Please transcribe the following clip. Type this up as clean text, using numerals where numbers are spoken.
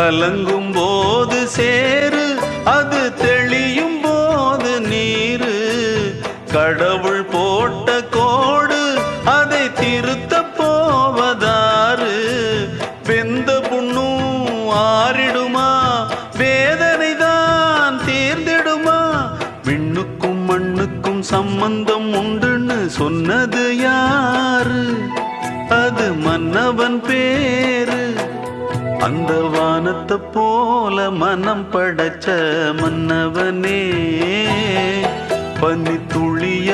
கலங்கும் போது சேரு, அது தெளியும் போது நீரு. கடவுள் போட்ட கோடு, அதை திருத்த போவதாறு. வெந்த புண்ணும் ஆறிடுமா, வேதனை தான் தீர்ந்திடுமா? விண்ணுக்கும் மண்ணுக்கும் சம்பந்தம் உண்டுன்னு சொன்னது யாரு? அது மன்னவன் பேரு. அந்த வானத்தை போல மனம் படைச்ச மன்னவனே, பனி துளிய